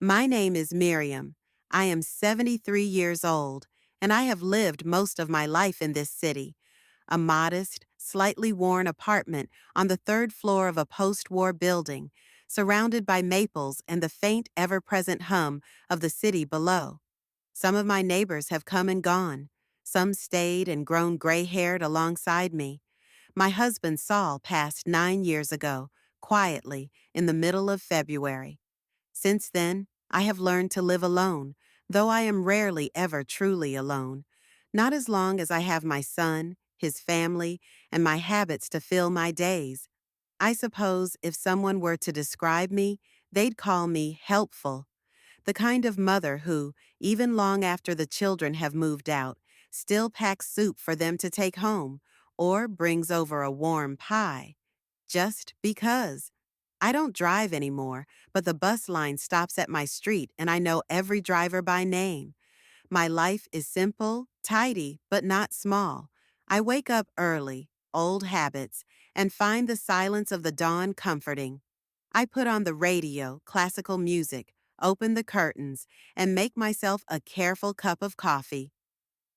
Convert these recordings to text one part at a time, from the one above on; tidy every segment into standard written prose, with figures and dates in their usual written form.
My name is Miriam. I am 73 years old, and I have lived most of my life in this city, a modest, slightly worn apartment on the third floor of a post-war building, surrounded by maples and the faint, ever-present hum of the city below. Some of my neighbors have come and gone. Some stayed and grown gray-haired alongside me. My husband Saul passed 9 years ago, quietly, in the middle of February. Since then, I have learned to live alone, though I am rarely ever truly alone. Not as long as I have my son, his family, and my habits to fill my days. I suppose if someone were to describe me, they'd call me helpful. The kind of mother who, even long after the children have moved out, still packs soup for them to take home, or brings over a warm pie. Just because. I don't drive anymore, but the bus line stops at my street and I know every driver by name. My life is simple, tidy, but not small. I wake up early, old habits, and find the silence of the dawn comforting. I put on the radio, classical music, open the curtains, and make myself a careful cup of coffee.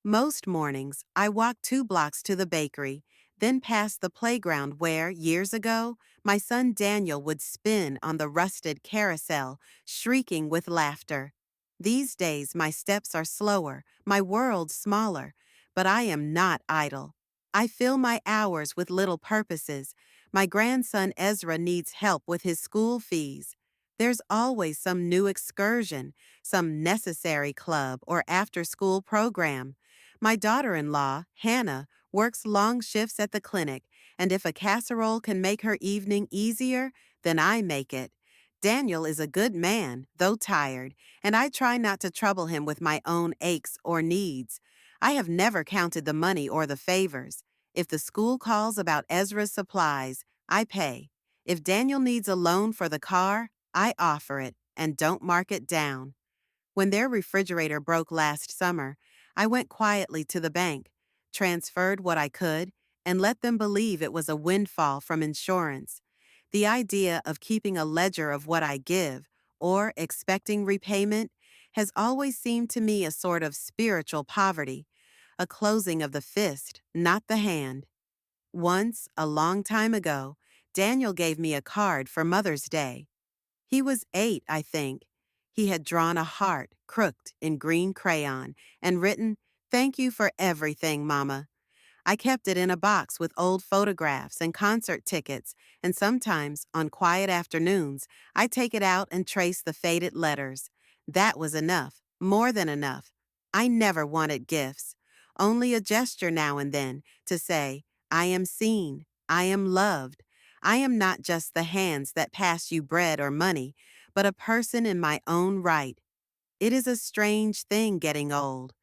Most mornings, I walk 2 blocks to the bakery, then past the playground where, years ago, my son Daniel would spin on the rusted carousel, shrieking with laughter. These days, my steps are slower, my world smaller, but I am not idle. I fill my hours with little purposes. My grandson Ezra needs help with his school fees. There's always some new excursion, some necessary club or after-school program. My daughter-in-law, Hannah, works long shifts at the clinic, and if a casserole can make her evening easier, then I make it. Daniel is a good man, though tired, and I try not to trouble him with my own aches or needs. I have never counted the money or the favors. If the school calls about Ezra's supplies, I pay. If Daniel needs a loan for the car, I offer it and don't mark it down. When their refrigerator broke last summer, I went quietly to the bank, transferred what I could, and let them believe it was a windfall from insurance. The idea of keeping a ledger of what I give, or expecting repayment, has always seemed to me a sort of spiritual poverty, a closing of the fist, not the hand. Once, a long time ago, Daniel gave me a card for Mother's Day. He was 8, I think. He had drawn a heart, crooked in green crayon, and written, "Thank you for everything, Mama." I kept it in a box with old photographs and concert tickets, and sometimes, on quiet afternoons, I take it out and trace the faded letters. That was enough, more than enough. I never wanted gifts, only a gesture now and then to say, I am seen, I am loved. I am not just the hands that pass you bread or money, but a person in my own right. It is a strange thing getting old.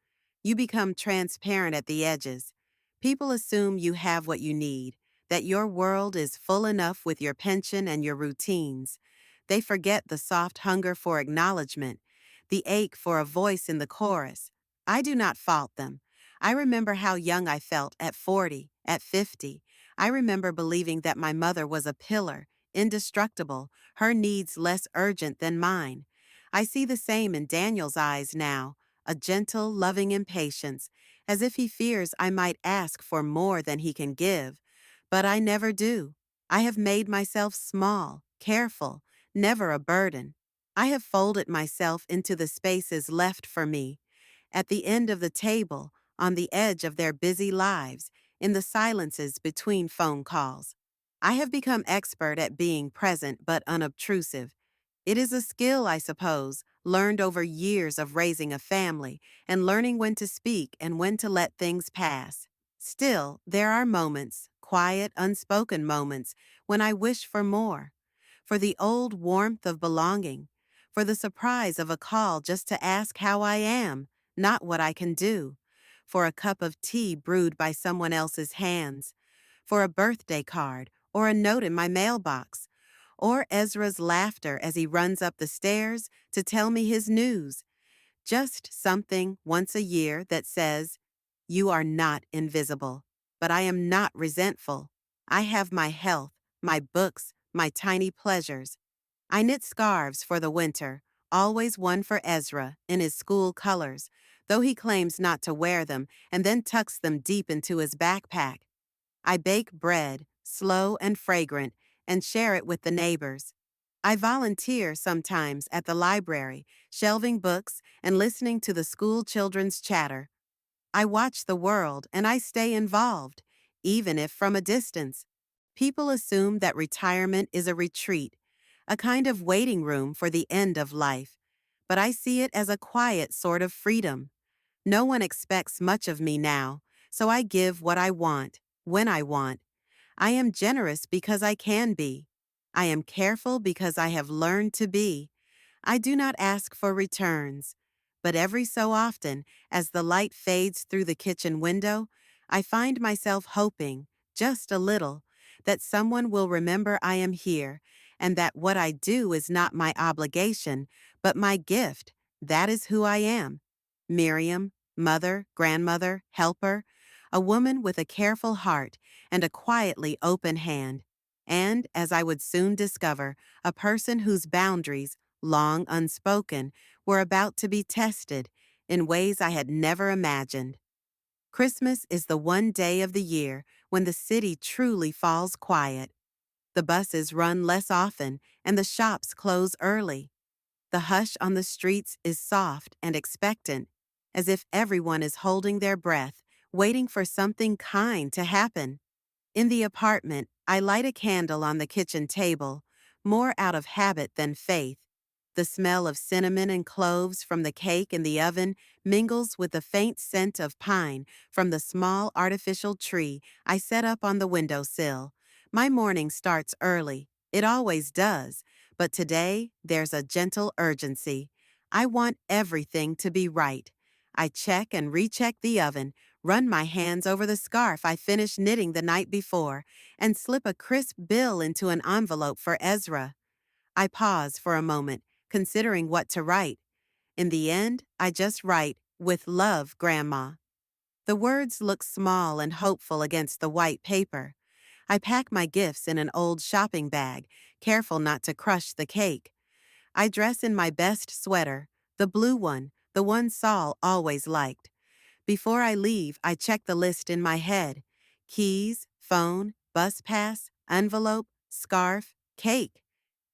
You become transparent at the edges. People assume you have what you need, that your world is full enough with your pension and your routines. They forget the soft hunger for acknowledgement, the ache for a voice in the chorus. I do not fault them. I remember how young I felt at 40, at 50. I remember believing that my mother was a pillar, indestructible, her needs less urgent than mine. I see the same in Daniel's eyes now, a gentle, loving impatience, as if he fears I might ask for more than he can give. But I never do. I have made myself small, careful, never a burden. I have folded myself into the spaces left for me, at the end of the table, on the edge of their busy lives, in the silences between phone calls. I have become expert at being present but unobtrusive. It is a skill, I suppose, learned over years of raising a family and learning when to speak and when to let things pass. Still, there are moments, quiet, unspoken moments, when I wish for more. For the old warmth of belonging, for the surprise of a call just to ask how I am, not what I can do, for a cup of tea brewed by someone else's hands, for a birthday card or a note in my mailbox, or Ezra's laughter as he runs up the stairs to tell me his news. Just something once a year that says, "You are not invisible, but I am not resentful. I have my health, my books, my tiny pleasures. I knit scarves for the winter, always one for Ezra in his school colors, though he claims not to wear them and then tucks them deep into his backpack. I bake bread, slow and fragrant, and share it with the neighbors. I volunteer sometimes at the library, shelving books and listening to the school children's chatter. I watch the world and I stay involved, even if from a distance. People assume that retirement is a retreat, a kind of waiting room for the end of life. But I see it as a quiet sort of freedom. No one expects much of me now, so I give what I want, when I want. I am generous because I can be. I am careful because I have learned to be. I do not ask for returns. But every so often, as the light fades through the kitchen window, I find myself hoping, just a little, that someone will remember I am here, and that what I do is not my obligation, but my gift. That is who I am. Miriam, mother, grandmother, helper, a woman with a careful heart and a quietly open hand, and, as I would soon discover, a person whose boundaries, long unspoken, were about to be tested in ways I had never imagined. Christmas is the one day of the year when the city truly falls quiet. The buses run less often and the shops close early. The hush on the streets is soft and expectant, as if everyone is holding their breath, waiting for something kind to happen. In the apartment, I light a candle on the kitchen table, more out of habit than faith. The smell of cinnamon and cloves from the cake in the oven mingles with the faint scent of pine from the small artificial tree I set up on the windowsill. My morning starts early. It always does. But today, there's a gentle urgency. I want everything to be right. I check and recheck the oven, run my hands over the scarf I finished knitting the night before, and slip a crisp bill into an envelope for Ezra. I pause for a moment, considering what to write. In the end, I just write, "With love, Grandma." The words look small and hopeful against the white paper. I pack my gifts in an old shopping bag, careful not to crush the cake. I dress in my best sweater, the blue one, the one Saul always liked. Before I leave, I check the list in my head. Keys, phone, bus pass, envelope, scarf, cake.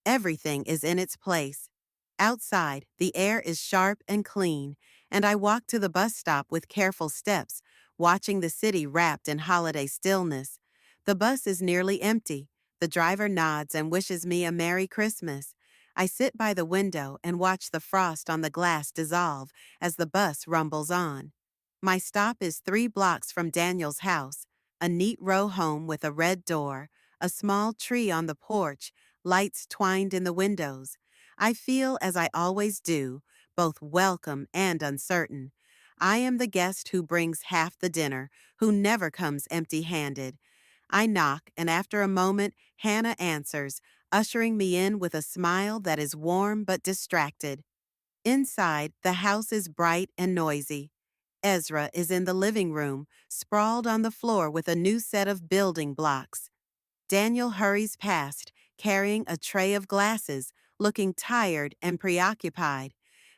Everything is in its place. Outside, the air is sharp and clean, and I walk to the bus stop with careful steps, watching the city wrapped in holiday stillness. The bus is nearly empty. The driver nods and wishes me a Merry Christmas. I sit by the window and watch the frost on the glass dissolve as the bus rumbles on. My stop is 3 blocks from Daniel's house, a neat row home with a red door, a small tree on the porch, lights twined in the windows. I feel, as I always do, both welcome and uncertain. I am the guest who brings half the dinner, who never comes empty-handed. I knock, and after a moment, Hannah answers, ushering me in with a smile that is warm but distracted. Inside, the house is bright and noisy. Ezra is in the living room, sprawled on the floor with a new set of building blocks. Daniel hurries past, carrying a tray of glasses, looking tired and preoccupied.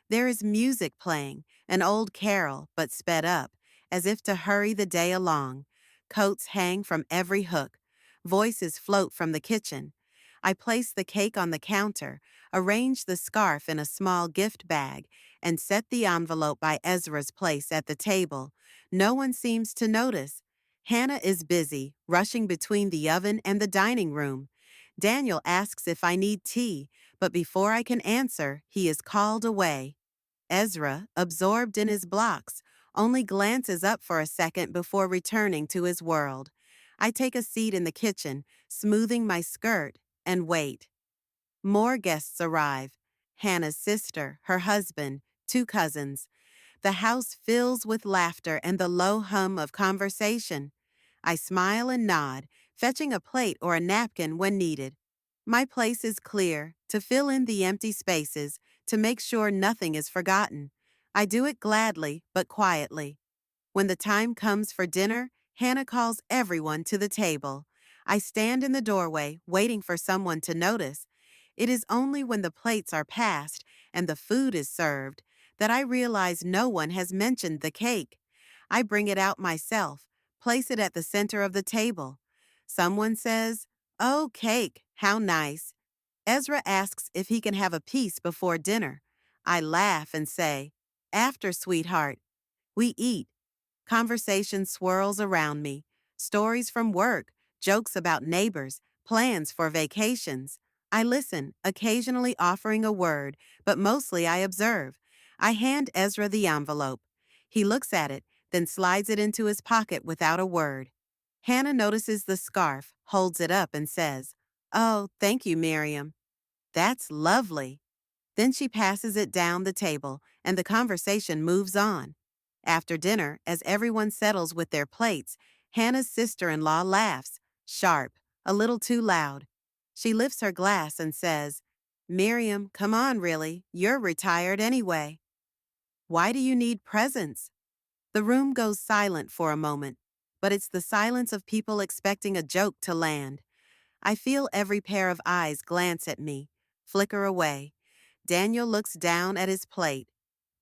There is music playing, an old carol, but sped up, as if to hurry the day along. Coats hang from every hook. Voices float from the kitchen. I place the cake on the counter, arrange the scarf in a small gift bag, and set the envelope by Ezra's place at the table. No one seems to notice. Hannah is busy, rushing between the oven and the dining room. Daniel asks if I need tea, but before I can answer, he is called away. Ezra, absorbed in his blocks, only glances up for a second before returning to his world. I take a seat in the kitchen, smoothing my skirt, and wait. More guests arrive. Hannah's sister, her husband, 2 cousins. The house fills with laughter and the low hum of conversation. I smile and nod, fetching a plate or a napkin when needed. My place is clear, to fill in the empty spaces, to make sure nothing is forgotten. I do it gladly, but quietly. When the time comes for dinner, Hannah calls everyone to the table. I stand in the doorway, waiting for someone to notice. It is only when the plates are passed and the food is served that I realize no one has mentioned the cake. I bring it out myself, place it at the center of the table. Someone says, "Oh, cake, how nice." Ezra asks if he can have a piece before dinner. I laugh and say, "After, sweetheart." We eat. Conversation swirls around me. Stories from work, jokes about neighbors, plans for vacations. I listen, occasionally offering a word, but mostly I observe. I hand Ezra the envelope. He looks at it, then slides it into his pocket without a word. Hannah notices the scarf, holds it up, and says, "Oh, thank you, Miriam. That's lovely." Then she passes it down the table, and the conversation moves on. After dinner, as everyone settles with their plates, Hannah's sister-in-law laughs, sharp, a little too loud. She lifts her glass and says, "Miriam, come on, really. You're retired anyway. Why do you need presents?" The room goes silent for a moment, but it's the silence of people expecting a joke to land. I feel every pair of eyes glance at me, flicker away. Daniel looks down at his plate.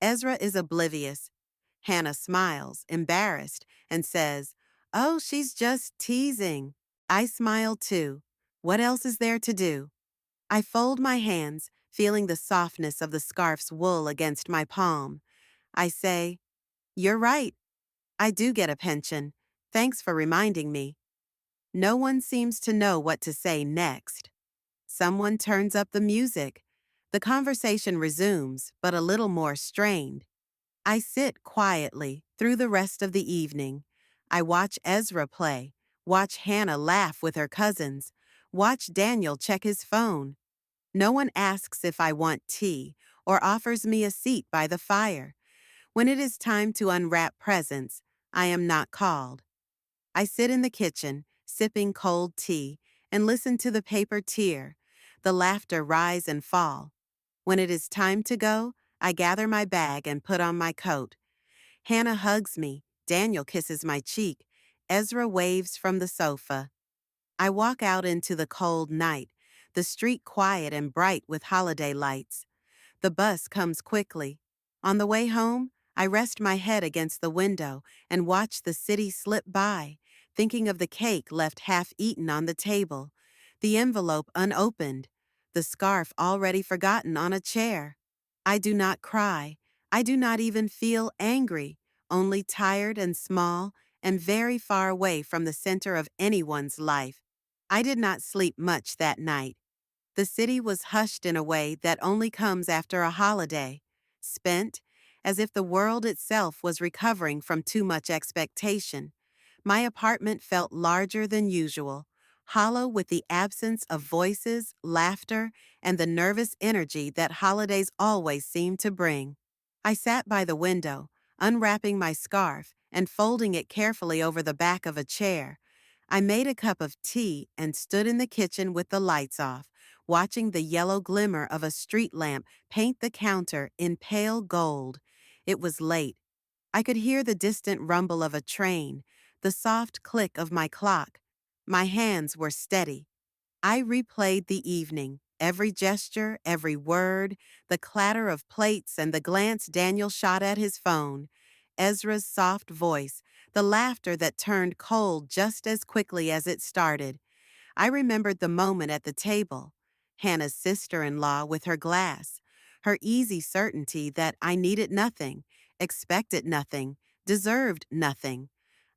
Ezra is oblivious. Hannah smiles, embarrassed, and says, "Oh, she's just teasing." I smile too. What else is there to do? I fold my hands, feeling the softness of the scarf's wool against my palm. I say, "You're right. I do get a pension. Thanks for reminding me." No one seems to know what to say next. Someone turns up the music. The conversation resumes, but a little more strained. I sit quietly through the rest of the evening. I watch Ezra play, watch Hannah laugh with her cousins, watch Daniel check his phone. No one asks if I want tea or offers me a seat by the fire. When it is time to unwrap presents, I am not called. I sit in the kitchen, sipping cold tea, and listen to the paper tear, the laughter rise and fall. When it is time to go, I gather my bag and put on my coat. Hannah hugs me, Daniel kisses my cheek, Ezra waves from the sofa. I walk out into the cold night, the street quiet and bright with holiday lights. The bus comes quickly. On the way home, I rest my head against the window and watch the city slip by, thinking of the cake left half eaten on the table, the envelope unopened, the scarf already forgotten on a chair. I do not cry. I do not even feel angry, only tired and small and very far away from the center of anyone's life. I did not sleep much that night. The city was hushed in a way that only comes after a holiday, spent as if the world itself was recovering from too much expectation. My apartment felt larger than usual, hollow with the absence of voices, laughter, and the nervous energy that holidays always seem to bring. I sat by the window, unwrapping my scarf and folding it carefully over the back of a chair. I made a cup of tea and stood in the kitchen with the lights off, watching the yellow glimmer of a street lamp paint the counter in pale gold. It was late. I could hear the distant rumble of a train, the soft click of my clock. My hands were steady. I replayed the evening, every gesture, every word, the clatter of plates and the glance Daniel shot at his phone, Ezra's soft voice, the laughter that turned cold just as quickly as it started. I remembered the moment at the table, Hannah's sister-in-law with her glass, her easy certainty that I needed nothing, expected nothing, deserved nothing.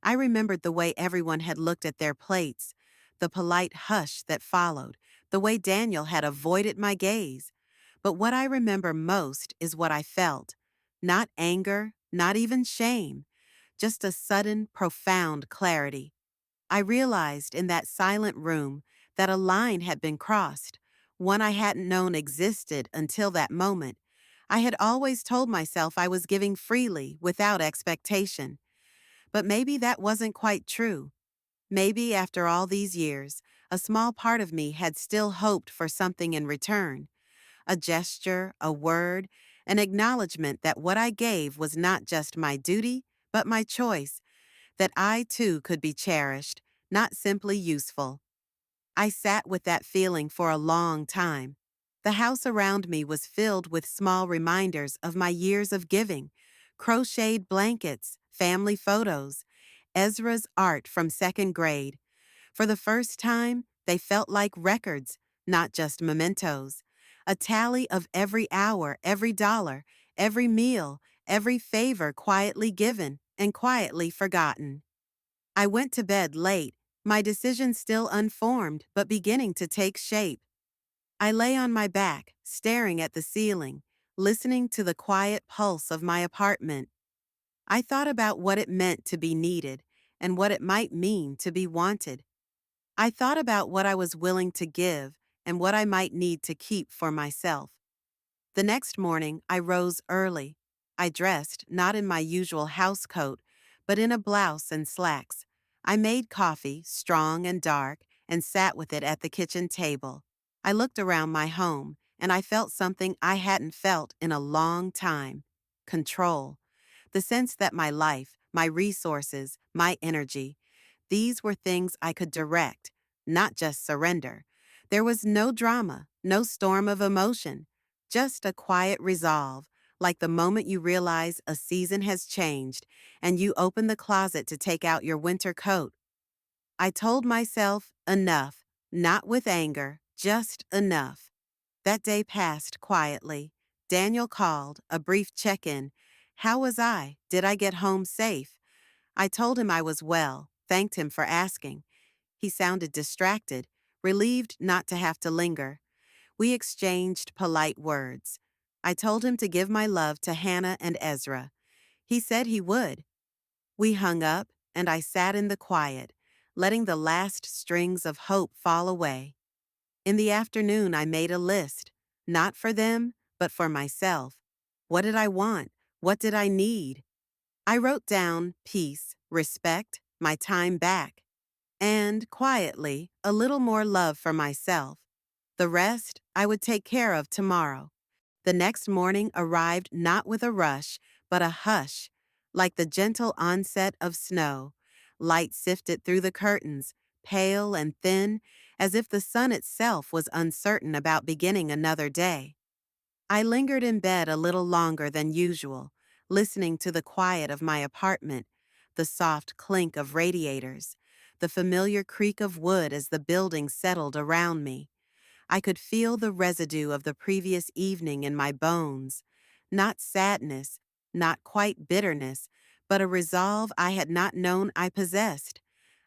I remembered the way everyone had looked at their plates, the polite hush that followed, the way Daniel had avoided my gaze. But what I remember most is what I felt. Not anger, not even shame, just a sudden, profound clarity. I realized in that silent room that a line had been crossed, one I hadn't known existed until that moment. I had always told myself I was giving freely, without expectation. But maybe that wasn't quite true. Maybe after all these years, a small part of me had still hoped for something in return. A gesture, a word, an acknowledgement that what I gave was not just my duty, but my choice, that I too could be cherished, not simply useful. I sat with that feeling for a long time. The house around me was filled with small reminders of my years of giving: crocheted blankets, family photos, Ezra's art from second grade. For the first time, they felt like records, not just mementos. A tally of every hour, every dollar, every meal, every favor quietly given and quietly forgotten. I went to bed late, my decision still unformed but beginning to take shape. I lay on my back, staring at the ceiling, listening to the quiet pulse of my apartment. I thought about what it meant to be needed and what it might mean to be wanted. I thought about what I was willing to give and what I might need to keep for myself. The next morning, I rose early. I dressed not in my usual house coat, but in a blouse and slacks. I made coffee, strong and dark, and sat with it at the kitchen table. I looked around my home, and I felt something I hadn't felt in a long time: control. The sense that my life, my resources, my energy, these were things I could direct, not just surrender. There was no drama, no storm of emotion, just a quiet resolve, like the moment you realize a season has changed and you open the closet to take out your winter coat. I told myself, enough, not with anger, just enough. That day passed quietly. Daniel called, a brief check-in. How was I? Did I get home safe? I told him I was well, thanked him for asking. He sounded distracted, relieved not to have to linger. We exchanged polite words. I told him to give my love to Hannah and Ezra. He said he would. We hung up, and I sat in the quiet, letting the last strings of hope fall away. In the afternoon, I made a list, not for them, but for myself. What did I want? What did I need? I wrote down peace, respect, my time back, and, quietly, a little more love for myself. The rest I would take care of tomorrow. The next morning arrived not with a rush, but a hush, like the gentle onset of snow. Light sifted through the curtains, pale and thin, as if the sun itself was uncertain about beginning another day. I lingered in bed a little longer than usual, listening to the quiet of my apartment, the soft clink of radiators, the familiar creak of wood as the building settled around me. I could feel the residue of the previous evening in my bones. Not sadness, not quite bitterness, but a resolve I had not known I possessed.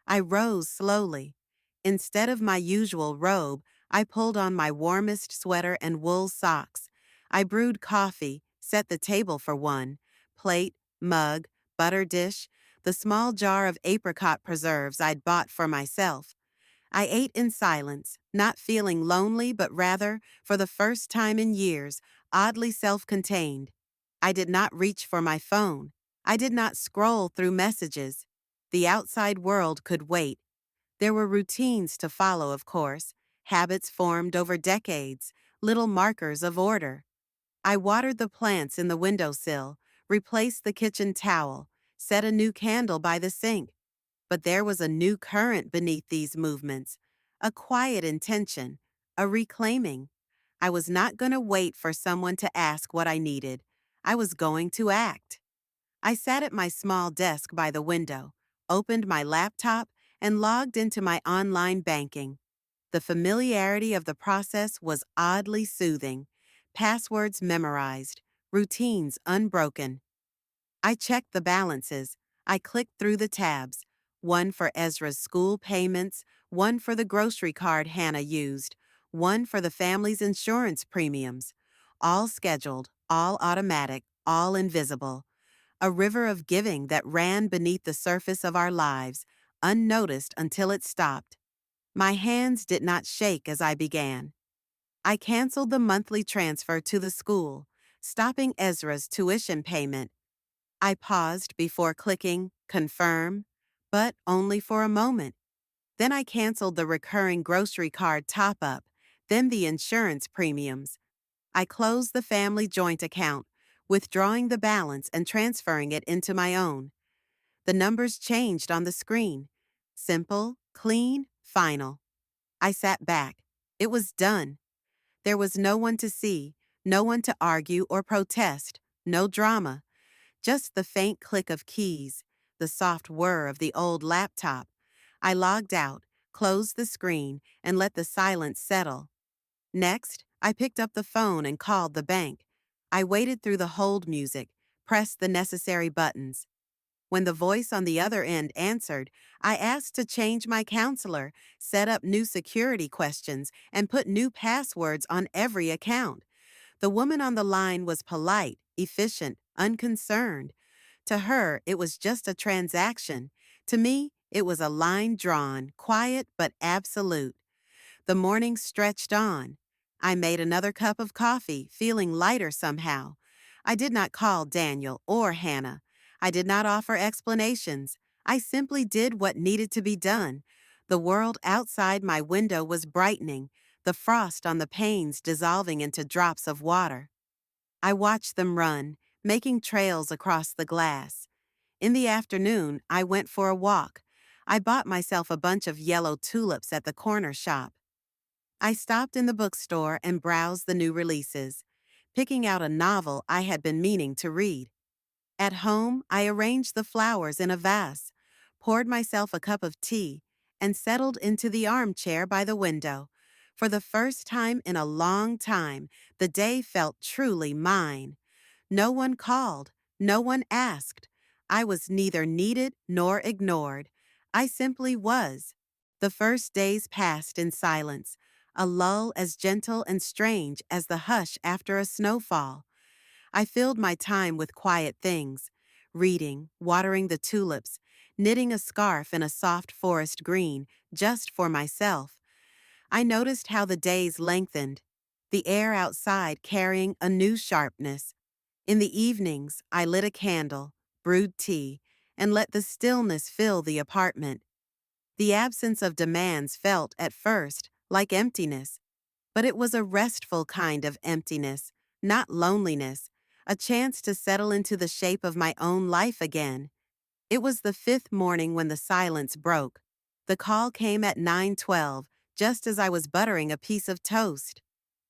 I rose slowly. Instead of my usual robe, I pulled on my warmest sweater and wool socks. I brewed coffee, set the table for one: plate, mug, butter dish, the small jar of apricot preserves I'd bought for myself. I ate in silence, not feeling lonely, but rather, for the first time in years, oddly self-contained. I did not reach for my phone. I did not scroll through messages. The outside world could wait. There were routines to follow, of course, habits formed over decades, little markers of order. I watered the plants in the windowsill, replaced the kitchen towel, set a new candle by the sink. But there was a new current beneath these movements, a quiet intention, a reclaiming. I was not going to wait for someone to ask what I needed. I was going to act. I sat at my small desk by the window, opened my laptop, and logged into my online banking. The familiarity of the process was oddly soothing. Passwords memorized, routines unbroken. I checked the balances. I clicked through the tabs: one for Ezra's school payments, one for the grocery card Hannah used, one for the family's insurance premiums. All scheduled, all automatic, all invisible. A river of giving that ran beneath the surface of our lives, unnoticed until it stopped. My hands did not shake as I began. I canceled the monthly transfer to the school, stopping Ezra's tuition payment. I paused before clicking confirm, but only for a moment. Then I canceled the recurring grocery card top-up, then the insurance premiums. I closed the family joint account, withdrawing the balance and transferring it into my own. The numbers changed on the screen. Simple, clean, final. I sat back. It was done. There was no one to see, no one to argue or protest, no drama, just the faint click of keys, the soft whir of the old laptop. I logged out, closed the screen, and let the silence settle. Next, I picked up the phone and called the bank. I waited through the hold music, pressed the necessary buttons. When the voice on the other end answered, I asked to change my counselor, set up new security questions, and put new passwords on every account. The woman on the line was polite, efficient, unconcerned. To her, it was just a transaction. To me, it was a line drawn, quiet but absolute. The morning stretched on. I made another cup of coffee, feeling lighter somehow. I did not call Daniel or Hannah. I did not offer explanations. I simply did what needed to be done. The world outside my window was brightening, the frost on the panes dissolving into drops of water. I watched them run, making trails across the glass. In the afternoon, I went for a walk. I bought myself a bunch of yellow tulips at the corner shop. I stopped in the bookstore and browsed the new releases, picking out a novel I had been meaning to read. At home, I arranged the flowers in a vase, poured myself a cup of tea, and settled into the armchair by the window. For the first time in a long time, the day felt truly mine. No one called, no one asked. I was neither needed nor ignored. I simply was. The first days passed in silence, a lull as gentle and strange as the hush after a snowfall. I filled my time with quiet things, reading, watering the tulips, knitting a scarf in a soft forest green, just for myself. I noticed how the days lengthened, the air outside carrying a new sharpness. In the evenings, I lit a candle, brewed tea, and let the stillness fill the apartment. The absence of demands felt, at first, like emptiness, but it was a restful kind of emptiness, not loneliness, a chance to settle into the shape of my own life again. It was the fifth morning when the silence broke. The call came at 9:12, just as I was buttering a piece of toast.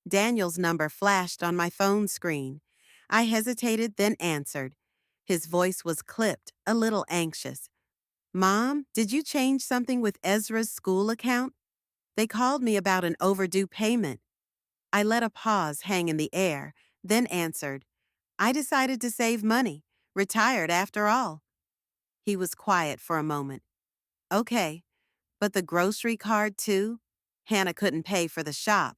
Daniel's number flashed on my phone screen. I hesitated, then answered. His voice was clipped, a little anxious. Mom, did you change something with Ezra's school account? They called me about an overdue payment. I let a pause hang in the air, then answered. I decided to save money. Retired after all. He was quiet for a moment. Okay, but the grocery card too? Hannah couldn't pay for the shop.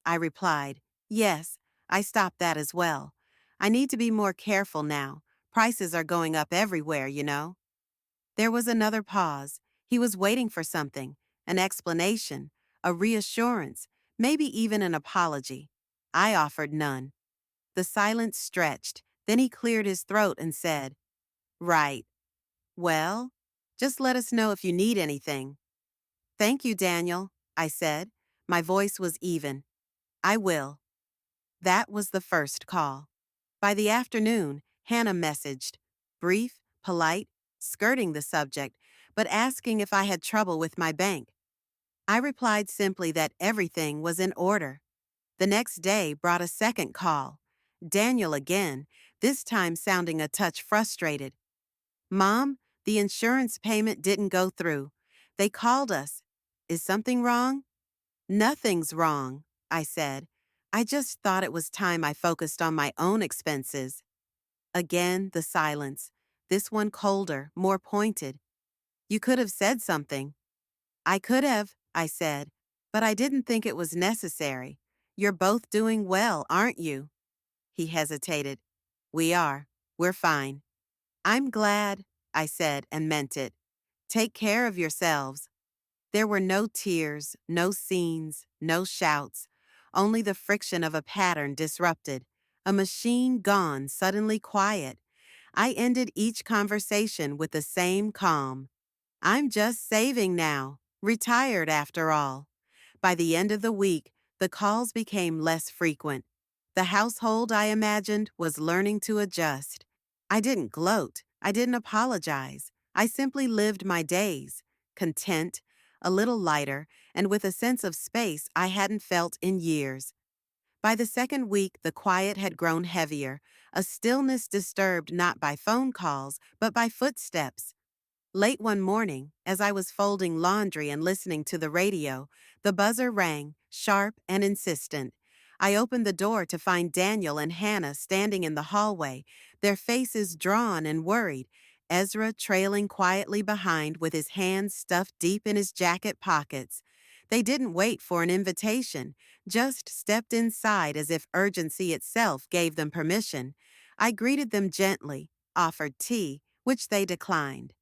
I replied, yes, I stopped that as well. I need to be more careful now. Prices are going up everywhere, you know. There was another pause. He was waiting for something, an explanation, a reassurance, maybe even an apology. I offered none. The silence stretched, then he cleared his throat and said, right. Well, just let us know if you need anything. Thank you, Daniel, I said. My voice was even. I will. That was the first call. By the afternoon, Hannah messaged, brief, polite, skirting the subject, but asking if I had trouble with my bank. I replied simply that everything was in order. The next day brought a second call. Daniel again, this time sounding a touch frustrated. Mom, the insurance payment didn't go through. They called us. Is something wrong? Nothing's wrong, I said. I just thought it was time I focused on my own expenses. Again, the silence. This one colder, more pointed. You could have said something. I could have, I said, but I didn't think it was necessary. You're both doing well, aren't you? He hesitated. We are. We're fine. I'm glad, I said and meant it. Take care of yourselves. There were no tears, no scenes, no shouts, only the friction of a pattern disrupted, a machine gone suddenly quiet. I ended each conversation with the same calm. I'm just saving now, retired after all. By the end of the week, the calls became less frequent. The household, I imagined, was learning to adjust. I didn't gloat. I didn't apologize. I simply lived my days, content, a little lighter, and with a sense of space I hadn't felt in years. By the second week, the quiet had grown heavier, a stillness disturbed not by phone calls, but by footsteps. Late one morning, as I was folding laundry and listening to the radio, the buzzer rang, sharp and insistent. I opened the door to find Daniel and Hannah standing in the hallway, their faces drawn and worried, Ezra trailing quietly behind with his hands stuffed deep in his jacket pockets. They didn't wait for an invitation, just stepped inside as if urgency itself gave them permission. I greeted them gently, offered tea, which they declined.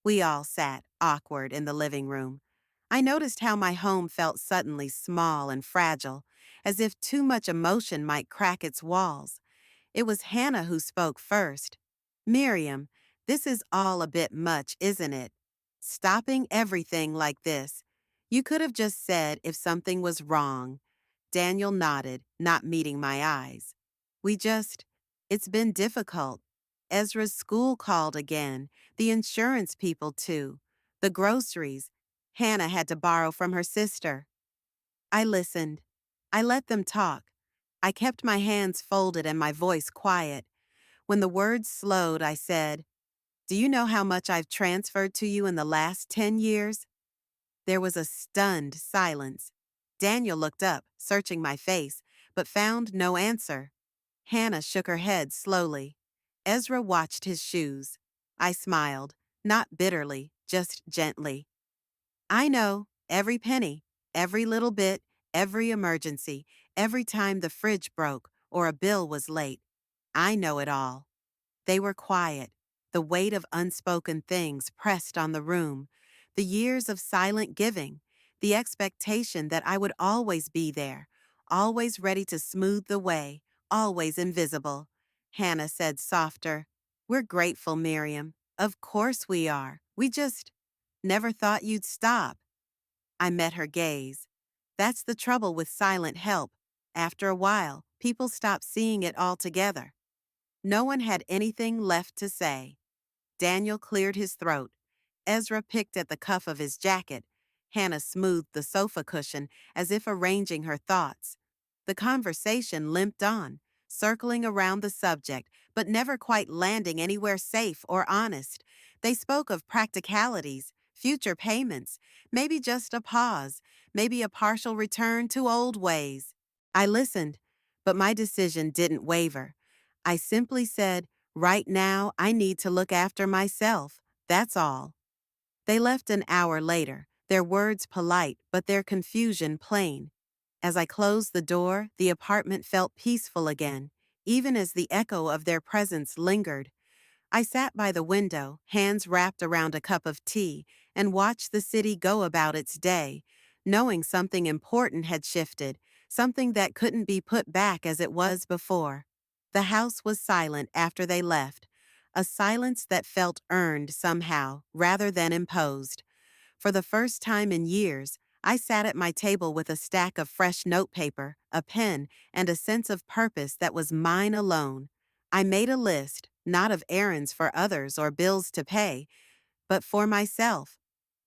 We all sat, awkward, in the living room. I noticed how my home felt suddenly small and fragile, as if too much emotion might crack its walls. It was Hannah who spoke first. "Miriam, this is all a bit much, isn't it? Stopping everything like this. You could have just said if something was wrong." Daniel nodded, not meeting my eyes. "We just, it's been difficult. Ezra's school called again, the insurance people too, the groceries. Hannah had to borrow from her sister." I listened. I let them talk. I kept my hands folded and my voice quiet. When the words slowed, I said, "Do you know how much I've transferred to you in the last 10 years?" There was a stunned silence. Daniel looked up, searching my face, but found no answer. Hannah shook her head slowly. Ezra watched his shoes. I smiled, not bitterly, just gently. "I know, every penny, every little bit, every emergency, every time the fridge broke or a bill was late. I know it all." They were quiet. The weight of unspoken things pressed on the room. The years of silent giving. The expectation that I would always be there, always ready to smooth the way, always invisible. Hannah said softer, "We're grateful, Miriam. Of course we are. We just never thought you'd stop." I met her gaze. That's the trouble with silent help. After a while, people stop seeing it altogether. No one had anything left to say. Daniel cleared his throat. Ezra picked at the cuff of his jacket. Hannah smoothed the sofa cushion as if arranging her thoughts. The conversation limped on, circling around the subject, but never quite landing anywhere safe or honest. They spoke of practicalities, future payments, maybe just a pause, maybe a partial return to old ways. I listened, but my decision didn't waver. I simply said, "Right now, I need to look after myself. That's all." They left an hour later, their words polite, but their confusion plain. As I closed the door, the apartment felt peaceful again, even as the echo of their presence lingered. I sat by the window, hands wrapped around a cup of tea, and watched the city go about its day, knowing something important had shifted, something that couldn't be put back as it was before. The house was silent after they left, a silence that felt earned somehow, rather than imposed. For the first time in years, I sat at my table with a stack of fresh notepaper, a pen, and a sense of purpose that was mine alone. I made a list, not of errands for others or bills to pay, but for myself.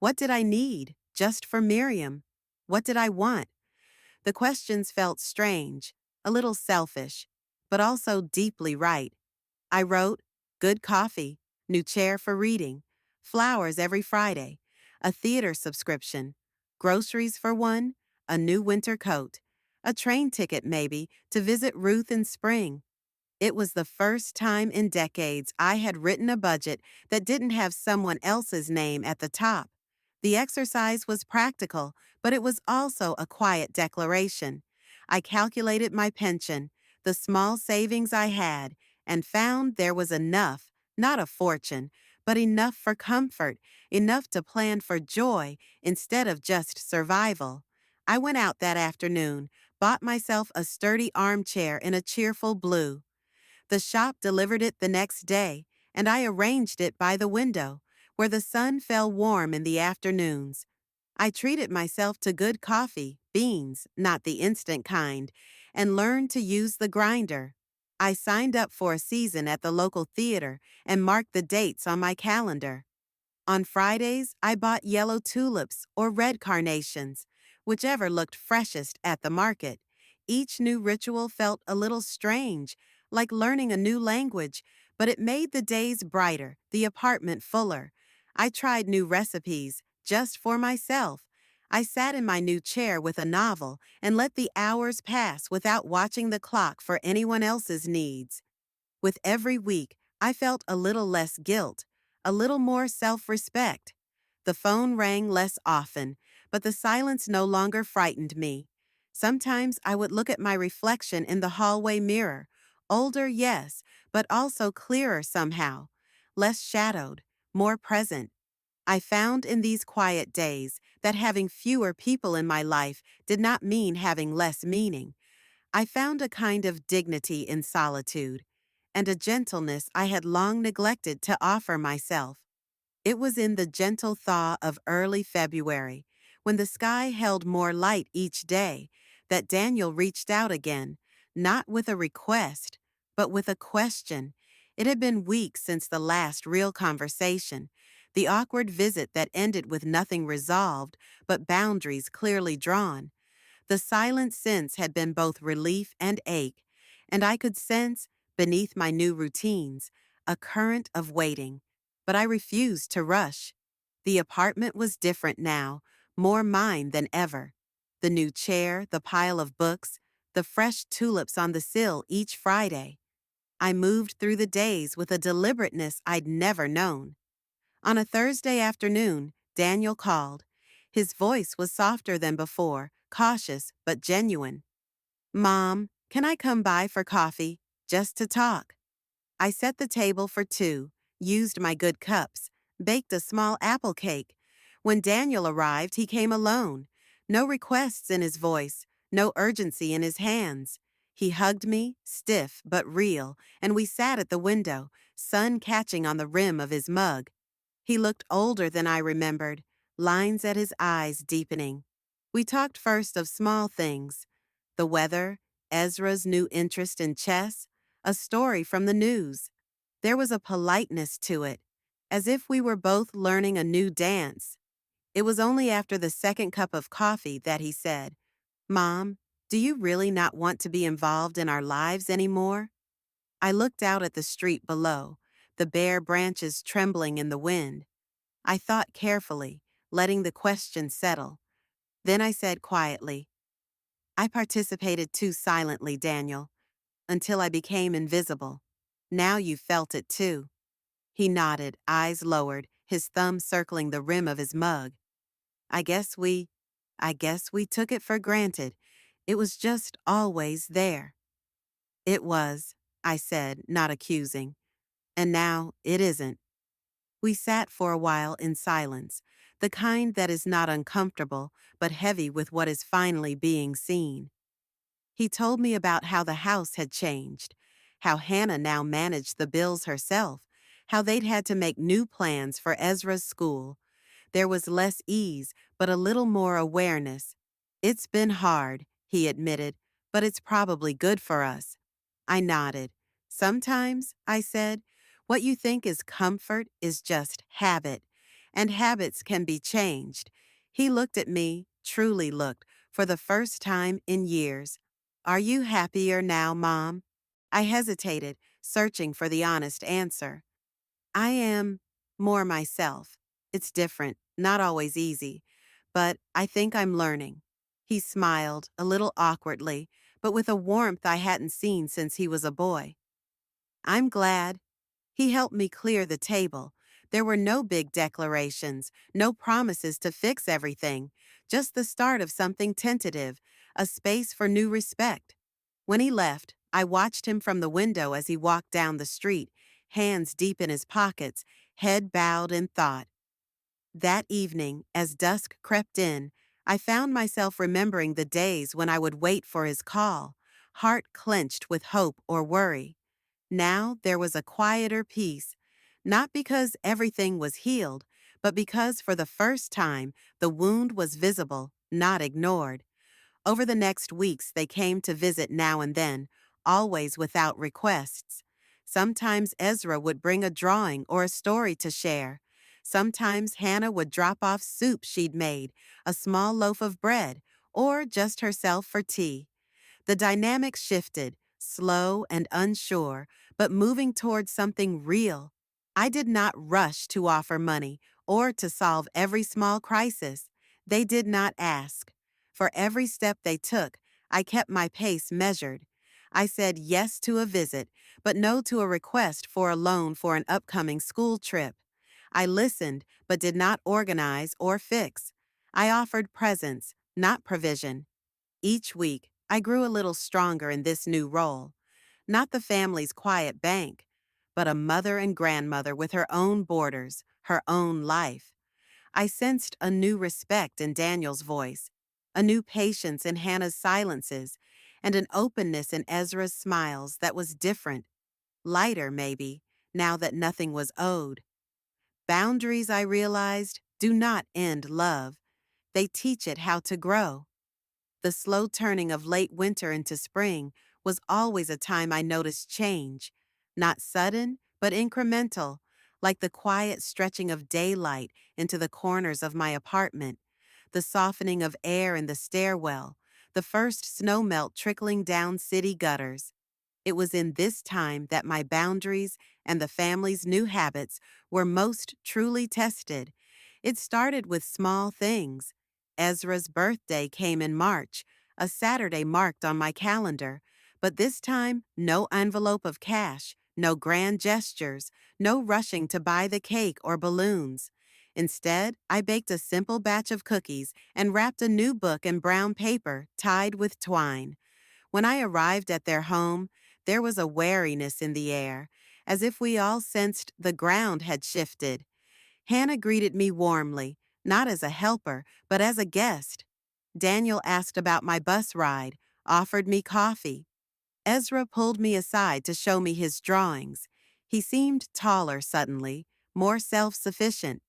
What did I need, just for Miriam? What did I want? The questions felt strange, a little selfish, but also deeply right. I wrote, good coffee, new chair for reading, flowers every Friday, a theater subscription, groceries for one, a new winter coat, a train ticket maybe to visit Ruth in spring. It was the first time in decades I had written a budget that didn't have someone else's name at the top. The exercise was practical, but it was also a quiet declaration. I calculated my pension, the small savings I had, and found there was enough, not a fortune, but enough for comfort, enough to plan for joy instead of just survival. I went out that afternoon, bought myself a sturdy armchair in a cheerful blue. The shop delivered it the next day, and I arranged it by the window, where the sun fell warm in the afternoons. I treated myself to good coffee, beans, not the instant kind, and learned to use the grinder. I signed up for a season at the local theater and marked the dates on my calendar. On Fridays, I bought yellow tulips or red carnations, whichever looked freshest at the market. Each new ritual felt a little strange, like learning a new language, but it made the days brighter, the apartment fuller. I tried new recipes, just for myself. I sat in my new chair with a novel and let the hours pass without watching the clock for anyone else's needs. With every week, I felt a little less guilt, a little more self-respect. The phone rang less often, but the silence no longer frightened me. Sometimes I would look at my reflection in the hallway mirror. Older, yes, but also clearer somehow. Less shadowed, more present. I found in these quiet days that having fewer people in my life did not mean having less meaning. I found a kind of dignity in solitude, and a gentleness I had long neglected to offer myself. It was in the gentle thaw of early February, when the sky held more light each day, that Daniel reached out again, not with a request, but with a question. It had been weeks since the last real conversation, the awkward visit that ended with nothing resolved but boundaries clearly drawn. The silent sense had been both relief and ache, and I could sense, beneath my new routines, a current of waiting. But I refused to rush. The apartment was different now, more mine than ever. The new chair, the pile of books, the fresh tulips on the sill each Friday. I moved through the days with a deliberateness I'd never known. On a Thursday afternoon, Daniel called. His voice was softer than before, cautious but genuine. "Mom, can I come by for coffee? Just to talk." I set the table for two, used my good cups, baked a small apple cake. When Daniel arrived, he came alone. No requests in his voice, no urgency in his hands. He hugged me, stiff but real, and we sat at the window, sun catching on the rim of his mug. He looked older than I remembered, lines at his eyes deepening. We talked first of small things: the weather, Ezra's new interest in chess, a story from the news. There was a politeness to it, as if we were both learning a new dance. It was only after the second cup of coffee that he said, "Mom, do you really not want to be involved in our lives anymore?" I looked out at the street below, the bare branches trembling in the wind. I thought carefully, letting the question settle. Then I said quietly, "I participated too silently, Daniel, until I became invisible. Now you felt it too." He nodded, eyes lowered, his thumb circling the rim of his mug. I guess we, I guess we took it for granted. It was just always there." "It was," I said, not accusing. "And now it isn't." We sat for a while in silence, the kind that is not uncomfortable, but heavy with what is finally being seen. He told me about how the house had changed, how Hannah now managed the bills herself, how they'd had to make new plans for Ezra's school. There was less ease, but a little more awareness. "It's been hard," he admitted, "but it's probably good for us." I nodded. "Sometimes," I said, "what you think is comfort is just habit, and habits can be changed." He looked at me, truly looked, for the first time in years. "Are you happier now, Mom?" I hesitated, searching for the honest answer. "I am more myself. It's different, not always easy, but I think I'm learning." He smiled, a little awkwardly, but with a warmth I hadn't seen since he was a boy. "I'm glad." He helped me clear the table. There were no big declarations, no promises to fix everything, just the start of something tentative, a space for new respect. When he left, I watched him from the window as he walked down the street, hands deep in his pockets, head bowed in thought. That evening, as dusk crept in, I found myself remembering the days when I would wait for his call, heart clenched with hope or worry. Now there was a quieter peace, not because everything was healed, but because for the first time the wound was visible, not ignored. Over the next weeks they came to visit now and then, always without requests. Sometimes Ezra would bring a drawing or a story to share. Sometimes Hannah would drop off soup she'd made, a small loaf of bread, or just herself for tea. The dynamic shifted, slow and unsure, but moving towards something real. I did not rush to offer money or to solve every small crisis. They did not ask. For every step they took, I kept my pace measured. I said yes to a visit, but no to a request for a loan for an upcoming school trip. I listened, but did not organize or fix. I offered presence, not provision. Each week, I grew a little stronger in this new role. Not the family's quiet bank, but a mother and grandmother with her own borders, her own life. I sensed a new respect in Daniel's voice, a new patience in Hannah's silences, and an openness in Ezra's smiles that was different, lighter maybe, now that nothing was owed. Boundaries, I realized, do not end love. They teach it how to grow. The slow turning of late winter into spring was always a time I noticed change, not sudden, but incremental, like the quiet stretching of daylight into the corners of my apartment, the softening of air in the stairwell, the first snowmelt trickling down city gutters. It was in this time that my boundaries and the family's new habits were most truly tested. It started with small things. Ezra's birthday came in March, a Saturday marked on my calendar, but this time no envelope of cash, no grand gestures, no rushing to buy the cake or balloons. Instead, I baked a simple batch of cookies and wrapped a new book in brown paper tied with twine. When I arrived at their home, there was a wariness in the air, as if we all sensed the ground had shifted. Hannah greeted me warmly, not as a helper, but as a guest. Daniel asked about my bus ride, offered me coffee. Ezra pulled me aside to show me his drawings. He seemed taller suddenly, more self-sufficient.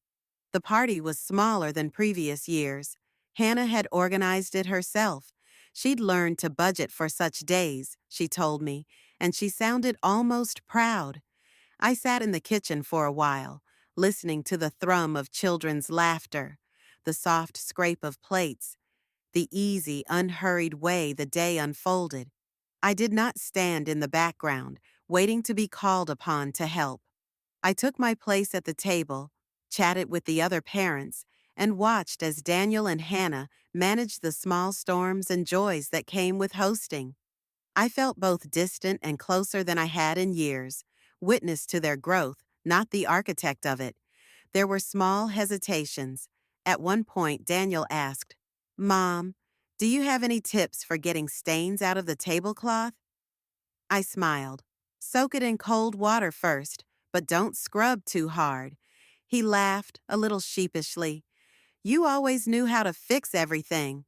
The party was smaller than previous years. Hannah had organized it herself. She'd learned to budget for such days, she told me, and she sounded almost proud. I sat in the kitchen for a while, listening to the thrum of children's laughter, the soft scrape of plates, the easy, unhurried way the day unfolded. I did not stand in the background, waiting to be called upon to help. I took my place at the table, chatted with the other parents, and watched as Daniel and Hannah managed the small storms and joys that came with hosting. I felt both distant and closer than I had in years, witness to their growth, not the architect of it. There were small hesitations. At one point, Daniel asked, "Mom, do you have any tips for getting stains out of the tablecloth?" I smiled. "Soak it in cold water first, but don't scrub too hard." He laughed, a little sheepishly. "You always knew how to fix everything."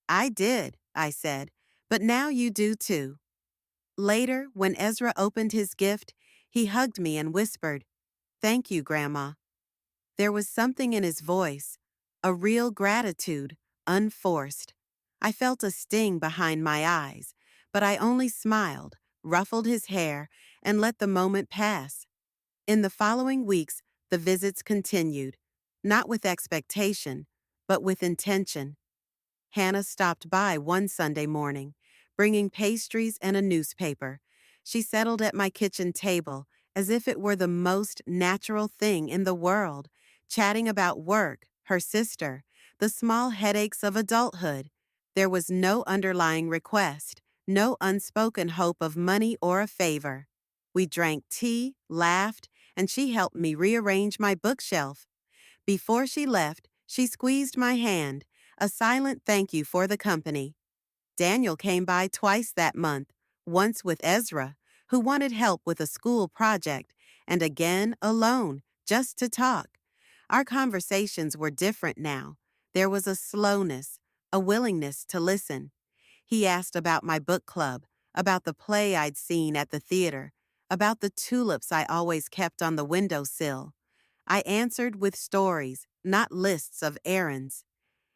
"I did," I said, "but now you do too." Later, when Ezra opened his gift, he hugged me and whispered, "Thank you, Grandma." There was something in his voice, a real gratitude, unforced. I felt a sting behind my eyes, but I only smiled, ruffled his hair, and let the moment pass. In the following weeks, the visits continued, not with expectation, but with intention. Hannah stopped by one Sunday morning, bringing pastries and a newspaper. She settled at my kitchen table as if it were the most natural thing in the world, chatting about work, her sister, the small headaches of adulthood. There was no underlying request, no unspoken hope of money or a favor. We drank tea, laughed, and she helped me rearrange my bookshelf. Before she left, she squeezed my hand, a silent thank you for the company. Daniel came by twice that month, once with Ezra, who wanted help with a school project, and again alone, just to talk. Our conversations were different now. There was a slowness, a willingness to listen. He asked about my book club, about the play I'd seen at the theater, about the tulips I always kept on the windowsill. I answered with stories, not lists of errands.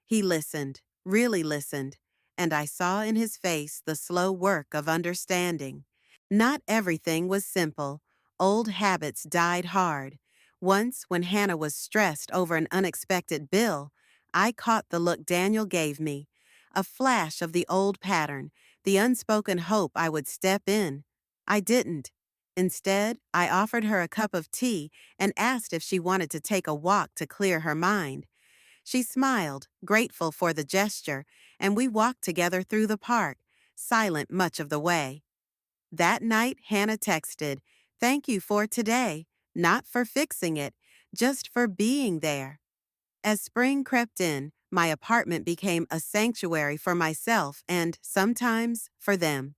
He listened, really listened, and I saw in his face the slow work of understanding. Not everything was simple. Old habits died hard. Once, when Hannah was stressed over an unexpected bill, I caught the look Daniel gave me, a flash of the old pattern, the unspoken hope I would step in. I didn't. Instead, I offered her a cup of tea and asked if she wanted to take a walk to clear her mind. She smiled, grateful for the gesture, and we walked together through the park, silent much of the way. That night, Hannah texted, "Thank you for today, not for fixing it, just for being there." As spring crept in, my apartment became a sanctuary for myself and, sometimes, for them.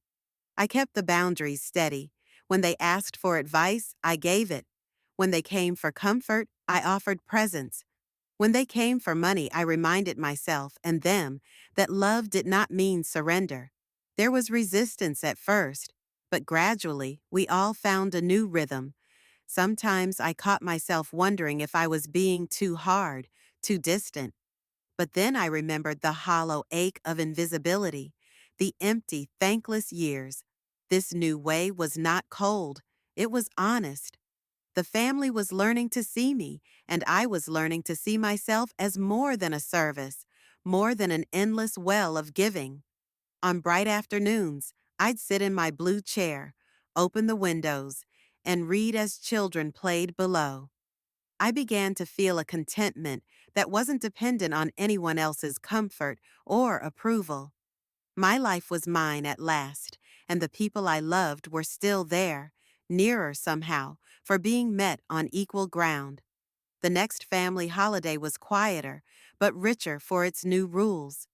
I kept the boundaries steady. When they asked for advice, I gave it. When they came for comfort, I offered presence. When they came for money, I reminded myself and them that love did not mean surrender. There was resistance at first, but gradually we all found a new rhythm. Sometimes I caught myself wondering if I was being too hard, too distant. But then I remembered the hollow ache of invisibility, the empty, thankless years. This new way was not cold, it was honest. The family was learning to see me, and I was learning to see myself as more than a service, more than an endless well of giving. On bright afternoons, I'd sit in my blue chair, open the windows, and read as children played below. I began to feel a contentment that wasn't dependent on anyone else's comfort or approval. My life was mine at last, and the people I loved were still there, nearer somehow, for being met on equal ground. The next family holiday was quieter, but richer for its new rules.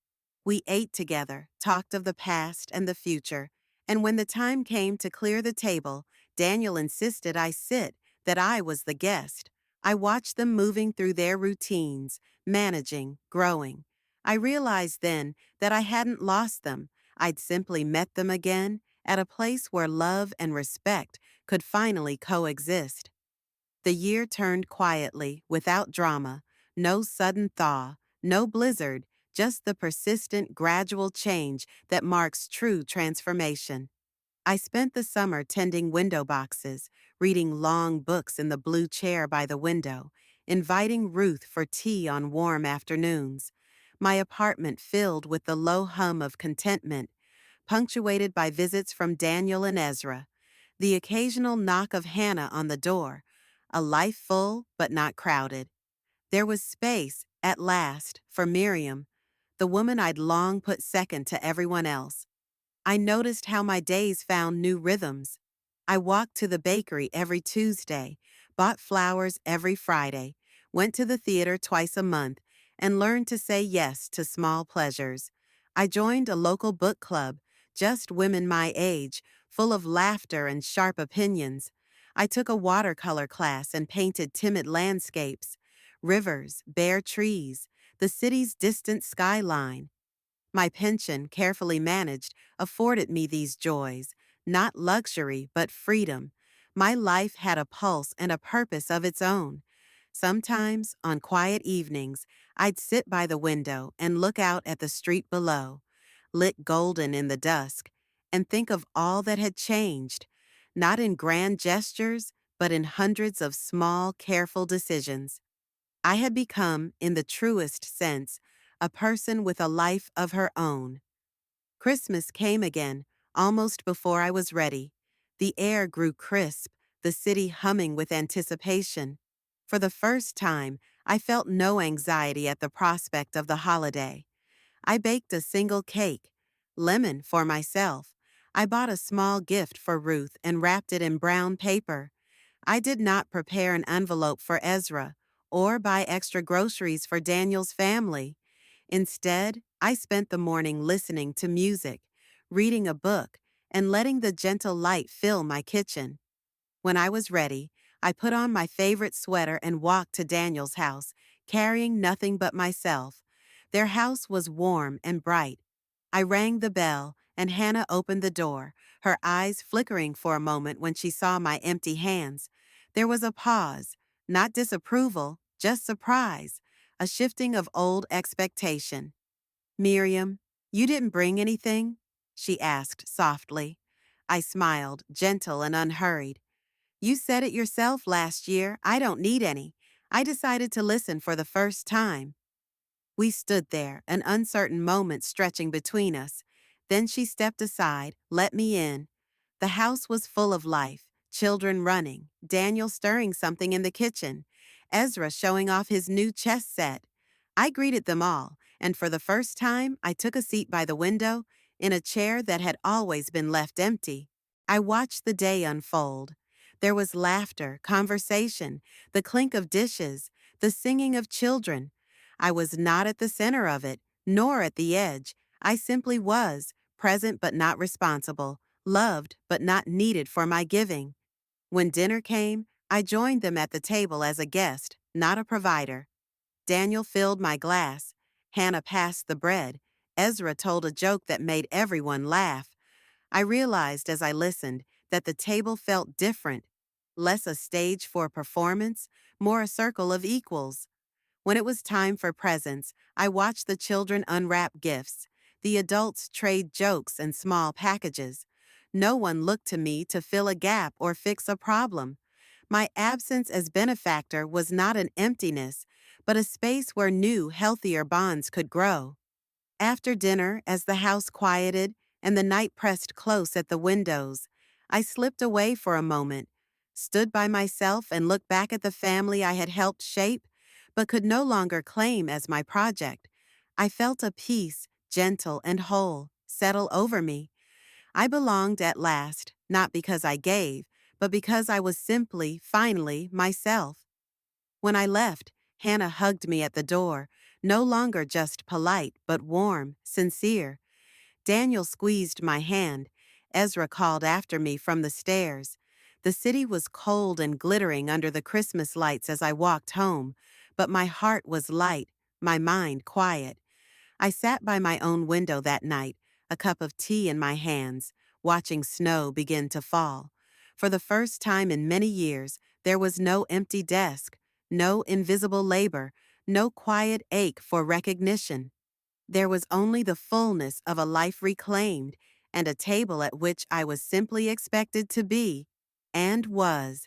We ate together, talked of the past and the future, and when the time came to clear the table, Daniel insisted I sit, that I was the guest. I watched them moving through their routines, managing, growing. I realized then that I hadn't lost them. I'd simply met them again at a place where love and respect could finally coexist. The year turned quietly, without drama, no sudden thaw, no blizzard, just the persistent, gradual change that marks true transformation. I spent the summer tending window boxes, reading long books in the blue chair by the window, inviting Ruth for tea on warm afternoons. My apartment filled with the low hum of contentment, punctuated by visits from Daniel and Ezra, the occasional knock of Hannah on the door, a life full but not crowded. There was space, at last, for Miriam, the woman I'd long put second to everyone else. I noticed how my days found new rhythms. I walked to the bakery every Tuesday, bought flowers every Friday, went to the theater twice a month, and learned to say yes to small pleasures. I joined a local book club, just women my age, full of laughter and sharp opinions. I took a watercolor class and painted timid landscapes, rivers, bare trees, the city's distant skyline. My pension, carefully managed, afforded me these joys, not luxury, but freedom. My life had a pulse and a purpose of its own. Sometimes, on quiet evenings, I'd sit by the window and look out at the street below, lit golden in the dusk, and think of all that had changed, not in grand gestures, but in hundreds of small, careful decisions. I had become, in the truest sense, a person with a life of her own. Christmas came again, almost before I was ready. The air grew crisp, the city humming with anticipation. For the first time, I felt no anxiety at the prospect of the holiday. I baked a single cake, lemon for myself. I bought a small gift for Ruth and wrapped it in brown paper. I did not prepare an envelope for Ezra or buy extra groceries for Daniel's family. Instead, I spent the morning listening to music, reading a book, and letting the gentle light fill my kitchen. When I was ready, I put on my favorite sweater and walked to Daniel's house, carrying nothing but myself. Their house was warm and bright. I rang the bell, and Hannah opened the door, her eyes flickering for a moment when she saw my empty hands. There was a pause, not disapproval, just surprise, a shifting of old expectation. "Miriam, you didn't bring anything?" she asked softly. I smiled, gentle and unhurried. "You said it yourself last year. I don't need any. I decided to listen for the first time." We stood there, an uncertain moment stretching between us. Then she stepped aside, let me in. The house was full of life, children running, Daniel stirring something in the kitchen, Ezra showing off his new chess set. I greeted them all, and for the first time, I took a seat by the window in a chair that had always been left empty. I watched the day unfold. There was laughter, conversation, the clink of dishes, the singing of children. I was not at the center of it, nor at the edge. I simply was, present but not responsible, loved but not needed for my giving. When dinner came, I joined them at the table as a guest, not a provider. Daniel filled my glass. Hannah passed the bread. Ezra told a joke that made everyone laugh. I realized as I listened that the table felt different, less a stage for performance, more a circle of equals. When it was time for presents, I watched the children unwrap gifts. The adults trade jokes and small packages. No one looked to me to fill a gap or fix a problem. My absence as benefactor was not an emptiness, but a space where new, healthier bonds could grow. After dinner, as the house quieted and the night pressed close at the windows, I slipped away for a moment, stood by myself and looked back at the family I had helped shape, but could no longer claim as my project. I felt a peace, gentle and whole, settle over me. I belonged at last, not because I gave, but because I was simply, finally, myself. When I left, Hannah hugged me at the door, no longer just polite, but warm, sincere. Daniel squeezed my hand. Ezra called after me from the stairs. The city was cold and glittering under the Christmas lights as I walked home, but my heart was light, my mind quiet. I sat by my own window that night, a cup of tea in my hands, watching snow begin to fall. For the first time in many years, there was no empty desk, no invisible labor, no quiet ache for recognition. There was only the fullness of a life reclaimed and a table at which I was simply expected to be, and was.